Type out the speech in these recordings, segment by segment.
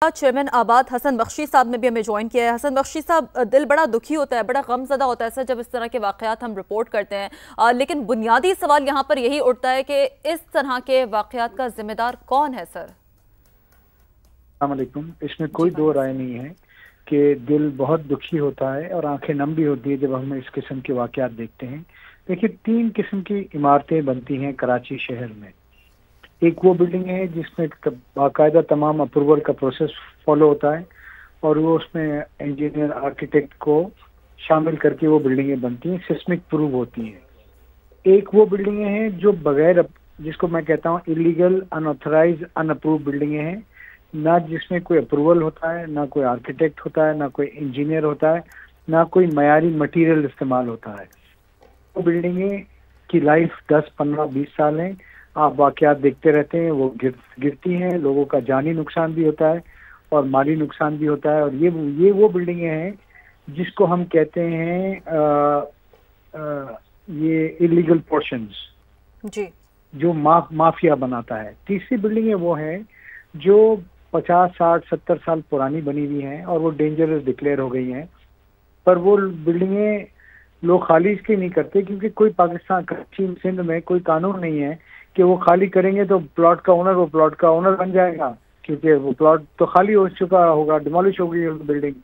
Chairman آباد حسن بخشی صاحب نے بھی ہمیں جوائن کیا ہے۔ حسن بخشی صاحب، دل بڑا دکھی ہوتا ہے، بڑا غم زدہ ہوتا ہے سر جب اس طرح کے واقعات ہم رپورٹ کرتے ہیں، لیکن بنیادی سوال یہاں پر یہی اٹھتا ہے کہ اس طرح کے واقعات کا ذمہ دار کون ہے سر؟ السلام علیکم۔ اس میں کوئی دو رائے نہیں ہے کہ دل بہت دکھی ہوتا ہے اور آنکھیں نم بھی ہوتی ہے جب ہم اس قسم کے واقعات دیکھتے ہیں۔ دیکھیے، 3 قسم کی عمارتیں بنتی ہیں کراچی شہر میں۔ ایک وہ بلڈنگ ہے جس میں باقاعدہ تمام اپروول کا پروسیس فالو ہوتا ہے اور وہ اس میں انجینئر آرکیٹیکٹ کو شامل کر کے وہ بلڈنگیں بنتی ہیں، سسمک پروو ہوتی ہیں۔ ایک وہ بلڈنگیں ہیں جو بغیر، جس کو میں کہتا ہوں ایلیگل، ان آتھرائز، ان اپروو بلڈنگیں ہیں، نہ جس میں کوئی اپروول ہوتا ہے، نہ کوئی آرکیٹیکٹ ہوتا ہے، نہ کوئی انجینئر ہوتا ہے، نہ کوئی معیاری مٹیریل استعمال ہوتا ہے۔ وہ بلڈنگیں کی لائف 10، 15، 20 سال ہیں۔ آپ واقعات دیکھتے رہتے ہیں، وہ گرتی ہیں، لوگوں کا جانی نقصان بھی ہوتا ہے اور مالی نقصان بھی ہوتا ہے۔ اور یہ وہ بلڈنگیں ہیں جس کو ہم کہتے ہیں یہ ایلیگل پورشنز، جی، جو مافیا بناتا ہے۔ تیسری بلڈنگیں وہ ہیں جو 50، 60، 70 سال پرانی بنی ہوئی ہیں اور وہ ڈینجرس ڈکلیئر ہو گئی ہیں، پر وہ بلڈنگیں لوگ خالی اس کے نہیں کرتے کیونکہ کوئی پاکستان کراچی سندھ میں کوئی قانون نہیں ہے کہ وہ خالی کریں گے تو پلاٹ کا اونر وہ پلاٹ کا اونر بن جائے گا، کیونکہ وہ پلاٹ تو خالی ہو چکا ہوگا، ڈیمولش ہو گئی بلڈنگ۔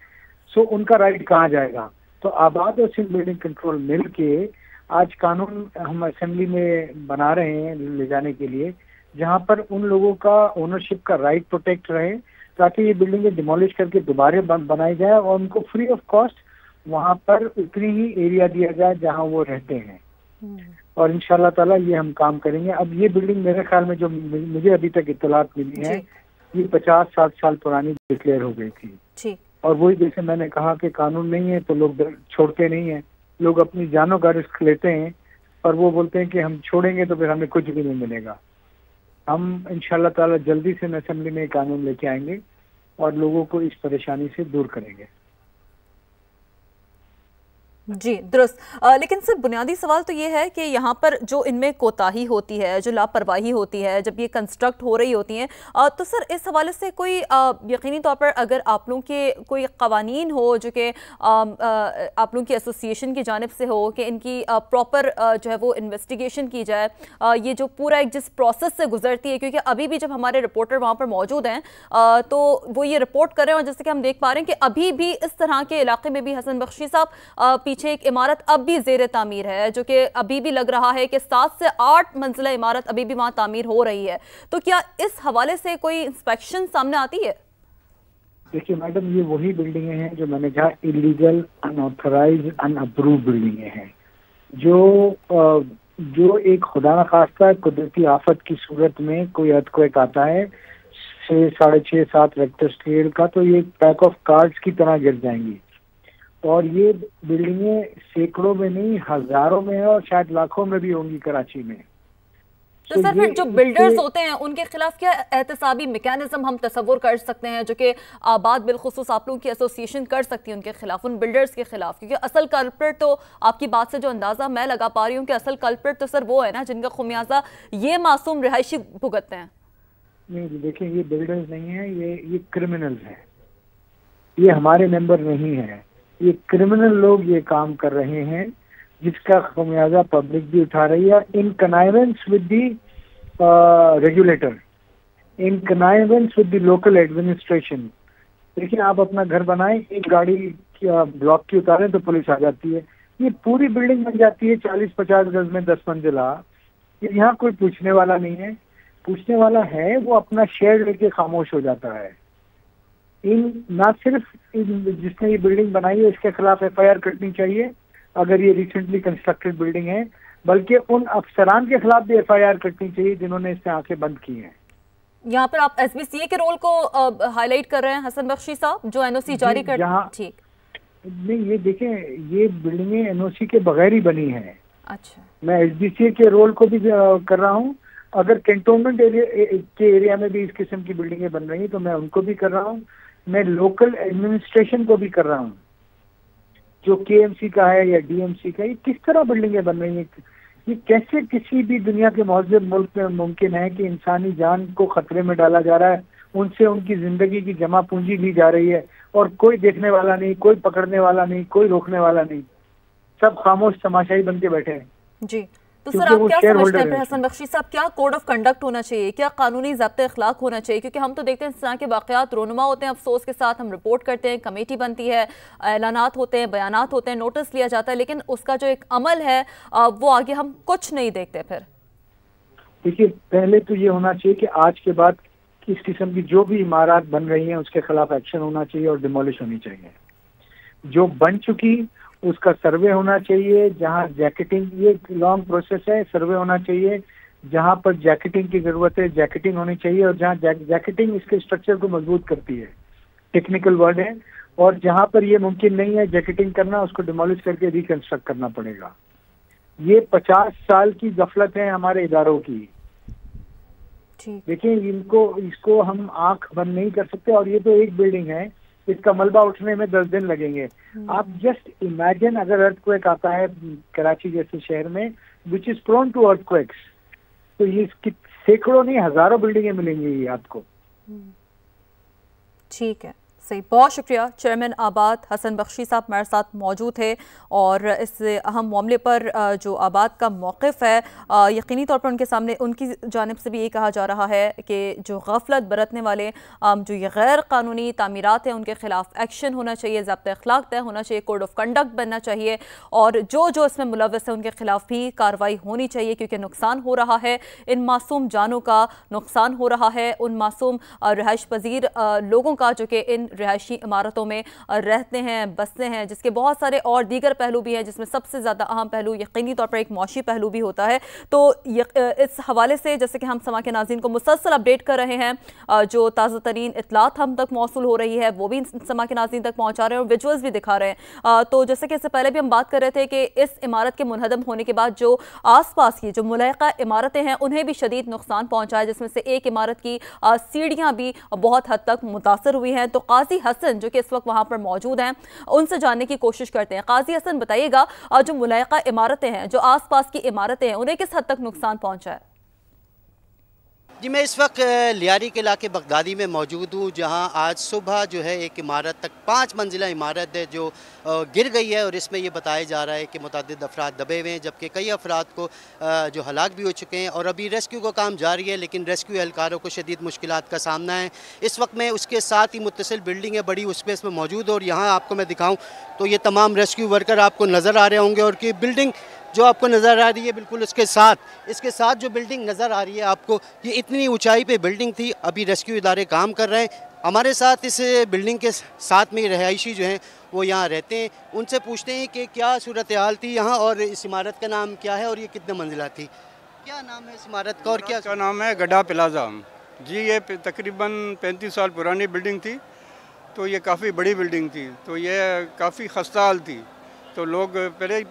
سو ان کا رائٹ کہاں جائے گا؟ تو آباد اور سندھ بلڈنگ کنٹرول مل کے آج قانون ہم اسمبلی میں بنا رہے ہیں لے جانے کے لیے، جہاں پر ان لوگوں کا اونرشپ کا رائٹ پروٹیکٹ رہے، تاکہ یہ بلڈنگیں ڈیمولش کر کے دوبارہ بنائی جائے اور ان کو فری آف کاسٹ وہاں پر اتنی ہی ایریا دیا جائے جہاں وہ رہتے ہیں۔ اور انشاءاللہ تعالیٰ یہ ہم کام کریں گے۔ اب یہ بلڈنگ میرے خیال میں جو مجھے ابھی تک اطلاعات ملی ہیں، یہ 50، 60 سال پرانی ڈکلیئر ہو گئی تھی۔ اور وہی جیسے میں نے کہا کہ قانون نہیں ہے تو لوگ چھوڑتے نہیں ہیں، لوگ اپنی جانوں کا رسک لیتے ہیں، اور وہ بولتے ہیں کہ ہم چھوڑیں گے تو پھر ہمیں کچھ بھی نہیں ملے گا۔ ہم انشاءاللہ تعالیٰ جلدی سے اسمبلی میں قانون لے کے آئیں گے اور لوگوں کو اس پریشانی سے دور کریں گے۔ جی درست، لیکن سر بنیادی سوال تو یہ ہے کہ یہاں پر جو ان میں کوتاہی ہوتی ہے، جو لاپرواہی ہوتی ہے جب یہ کنسٹرکٹ ہو رہی ہوتی ہیں، تو سر اس حوالے سے کوئی یقینی طور پر اگر آپ لوگوں کے کوئی قوانین ہو جو کہ آپ لوگوں کی ایسوسیشن کی جانب سے ہو کہ ان کی پراپر جو ہے وہ انویسٹیگیشن کی جائے، یہ جو پورا ایک جس پروسیس سے گزرتی ہے، کیونکہ ابھی بھی جب ہمارے رپورٹر وہاں پر موجود ہیں تو وہ یہ رپورٹ کر رہے ہیں، اور جیسے کہ ہم دیکھ پا رہے ہیں کہ ابھی بھی اس طرح کے علاقے میں بھی حسن بخشی صاحب پیچھے ایک عمارت اب بھی زیر تعمیر ہے، جو کہ ابھی بھی لگ رہا ہے کہ 7 سے 8 منزلہ عمارت ابھی بھی وہاں تعمیر ہو رہی ہے۔ تو کیا اس حوالے سے کوئی انسپیکشن سامنے آتی ہے؟ دیکھیے میڈم، یہ وہی بلڈنگیں ہیں جو میں نے کہا ایلیگل، ان آتھرائز، ان اپروو بلڈنگیں ہیں، جو ایک خدا نخواستہ قدرتی آفت کی صورت میں کوئی ارتھکویک آتا ہے 6، 6.5، 7 ریکٹر اسکیل کا، تو یہ پیک آف کارڈز کی طرح گر جائیں گی۔ اور یہ بلڈنگیں سینکڑوں میں نہیں، ہزاروں میں اور شاید لاکھوں میں بھی ہوں گی کراچی میں۔ تو سر پھر جو بلڈرز ہوتے ہیں ان کے خلاف کیا احتسابی میکینزم ہم تصور کر سکتے ہیں جو کہ آباد بالخصوص آپ لوگوں کی ایسوسیشن کر سکتی ہے ان کے خلاف، ان بلڈرز کے خلاف؟ کیونکہ اصل کلپریٹ تو آپ کی بات سے جو اندازہ میں لگا پا رہی ہوں کہ اصل کلپریٹ تو سر وہ ہے نا جن کا خمیازہ یہ معصوم رہائشی بھگتتے ہیں۔ نہیں دیکھیں، یہ بلڈرز نہیں ہیں، یہ کرمنلز ہیں، یہ ہمارے ممبر نہیں ہیں، یہ کرمنل لوگ یہ کام کر رہے ہیں جس کا خمیازہ پبلک بھی اٹھا رہی ہے، in connivance with the regulator, in connivance with the local administration. دیکھیں، آپ اپنا گھر بنائیں، ایک گاڑی بلاک کی اتاریں تو پولیس آ جاتی ہے، یہ پوری بلڈنگ بن جاتی ہے 40-50 گز میں 10 منزلہ۔ یہاں کوئی پوچھنے والا نہیں ہے، پوچھنے والا ہے وہ اپنا شیئر لے کے خاموش ہو جاتا ہے۔ نہ صرف جس نے یہ بلڈنگ بنائی ہے اس کے خلاف FIR کٹنی چاہیے اگر یہ ریسنٹلی کنسٹرکٹڈ بلڈنگ ہے، بلکہ ان افسران کے خلاف بھی FIR کٹنی چاہیے جنہوں نے اس سے آنکھیں بند کی ہیں۔ یہاں پر آپ SBCA کے رول کو ہائی لائٹ کر رہے ہیں حسن بخشی صاحب، جو NOC جاری کر ٹھیک نہیں، یہ دیکھیں، یہ بلڈنگیں NOC کے بغیر ہی بنی ہیں۔ اچھا، میں SBCA کے رول کو بھی کر رہا ہوں، اگر کنٹونمنٹ کے ایریا میں بھی اس قسم کی بلڈنگیں بن رہی ہیں تو میں ان کو بھی کر رہا ہوں، میں لوکل ایڈمنسٹریشن کو بھی کر رہا ہوں، جو KMC کا ہے یا DMC کا۔ یہ کس طرح بلڈنگیں بن رہی ہیں؟ یہ کیسے کسی بھی دنیا کے مہذب ملک میں ممکن ہے کہ انسانی جان کو خطرے میں ڈالا جا رہا ہے ان سے ان کی زندگی کی جمع پونجی لی جا رہی ہے اور کوئی دیکھنے والا نہیں, کوئی پکڑنے والا نہیں, کوئی روکنے والا نہیں, سب خاموش تماشائی بن کے بیٹھے ہیں. جی تو سر کیونکہ آپ وہ کیا شیئر سمجھتے ہیں ہولڈر پھر ہے. حسن بخشی صاحب, کیا کوڈ آف کنڈکٹ ہونا چاہیے, کیا قانونی ضابط اخلاق ہونا چاہیے؟ کیونکہ ہم تو دیکھتے ہیں اس طرح کے واقعات رونما ہوتے ہیں, افسوس کے ساتھ ہم رپورٹ کرتے ہیں, کمیٹی بنتی ہے, اعلانات ہوتے ہیں, بیانات ہوتے ہیں, نوٹس لیا جاتا ہے, لیکن اس کا جو ایک عمل ہے وہ آگے ہم کچھ نہیں دیکھتے. پھر دیکھیے, پہلے تو یہ ہونا چاہیے کہ آج کے بعد اس قسم کی جو بھی عمارات بن رہی ہیں اس کے خلاف ایکشن ہونا چاہیے اور ڈیمولش ہونی چاہیے. جو بن چکی اس کا سروے ہونا چاہیے, جہاں جیکٹنگ, یہ لانگ پروسیس ہے, سروے ہونا چاہیے. جہاں پر جیکٹنگ کی ضرورت ہے جیکٹنگ ہونی چاہیے, اور جہاں جیکٹنگ اس کے اسٹرکچر کو مضبوط کرتی ہے, ٹیکنیکل ورڈ ہے, اور جہاں پر یہ ممکن نہیں ہے جیکٹنگ کرنا اس کو ڈیمولش کر کے ریکنسٹرکٹ کرنا پڑے گا. یہ 50 سال کی غفلت ہے ہمارے اداروں کی. دیکھیں, اس کو ہم آنکھ بند نہیں کر سکتے, اور یہ تو ایک بلڈنگ ہے, اس کا ملبہ اٹھنے میں 10 دن لگیں گے. آپ جسٹ امیجن اگر ارتھ کویک آتا ہے کراچی جیسے شہر میں وچ از پرون ٹو ارتھ کویکس, تو یہ سینکڑوں نہیں ہزاروں بلڈنگیں ملیں گی یہ آپ کو. ٹھیک ہے, صحیح, بہت شکریہ. چیئرمین آباد حسن بخشی صاحب ہمارے ساتھ موجود تھے, اور اس اہم معاملے پر جو آباد کا موقف ہے یقینی طور پر ان کے سامنے, ان کی جانب سے بھی یہ کہا جا رہا ہے کہ جو غفلت برتنے والے جو یہ غیر قانونی تعمیرات ہیں ان کے خلاف ایکشن ہونا چاہیے, ضابطۂ اخلاق طے ہونا چاہیے, کوڈ آف کنڈکٹ بننا چاہیے, اور جو اس میں ملوث ہیں ان کے خلاف بھی کارروائی ہونی چاہیے, کیونکہ نقصان ہو رہا ہے, ان معصوم جانوں کا نقصان ہو رہا ہے, ان معصوم رہائش پذیر لوگوں کا جو کہ ان رہائشی عمارتوں میں رہتے ہیں, بستے ہیں, جس کے بہت سارے اور دیگر پہلو بھی ہیں, جس میں سب سے زیادہ اہم پہلو یقینی طور پر ایک معاشی پہلو بھی ہوتا ہے. تو اس حوالے سے جیسے کہ ہم سما کے ناظرین کو مسلسل اپڈیٹ کر رہے ہیں, جو تازہ ترین اطلاعات ہم تک موصول ہو رہی ہے وہ بھی سما کے ناظرین تک پہنچا رہے ہیں, اور ویجولز بھی دکھا رہے ہیں. تو جیسے کہ اس سے پہلے بھی ہم بات کر رہے تھے کہ اس عمارت کے منہدم ہونے کے بعد جو آس پاس کی جو ملحقہ عمارتیں ہیں انہیں بھی شدید نقصان پہنچا ہے, جس میں سے ایک عمارت کی سیڑھیاں بھی بہت حد تک متاثر ہوئی ہیں. تو قاضی حسن جو کہ اس وقت وہاں پر موجود ہیں, ان سے جاننے کی کوشش کرتے ہیں. قاضی حسن, بتائیے گا جو ملحقہ عمارتیں ہیں, جو آس پاس کی عمارتیں ہیں, انہیں کس حد تک نقصان پہنچا ہے؟ جی, میں اس وقت لیاری کے علاقے بغدادی میں موجود ہوں, جہاں آج صبح جو ہے ایک عمارت تک 5 منزلہ عمارت ہے جو گر گئی ہے, اور اس میں یہ بتایا جا رہا ہے کہ متعدد افراد دبے ہوئے ہیں, جبکہ کئی افراد کو جو ہلاک بھی ہو چکے ہیں, اور ابھی ریسکیو کا کام جاری ہے, لیکن ریسکیو اہلکاروں کو شدید مشکلات کا سامنا ہے. اس وقت میں اس کے ساتھ ہی متصل بلڈنگ ہے بڑی, اس میں موجود ہوں, اور یہاں آپ کو میں دکھاؤں تو یہ تمام ریسکیو ورکر آپ کو نظر آ رہے ہوں گے, اور کہ بلڈنگ جو آپ کو نظر آ رہی ہے بالکل اس کے ساتھ جو بلڈنگ نظر آ رہی ہے آپ کو, یہ اتنی اونچائی پہ بلڈنگ تھی. ابھی ریسکیو ادارے کام کر رہے ہیں. ہمارے ساتھ اس بلڈنگ کے ساتھ میں رہائشی جو ہیں وہ یہاں رہتے ہیں, ان سے پوچھتے ہیں کہ کیا صورتحال تھی یہاں, اور اس عمارت کا نام کیا ہے, اور یہ کتنے منزلہ تھی, کیا نام ہے اس عمارت کا, اور کیا کا نام ہے گڈھا پلازا. جی, یہ تقریباً 35 سال پرانی بلڈنگ تھی, تو یہ کافی بڑی بلڈنگ تھی, تو یہ کافی خستہ حال تھی. تو لوگ پہلے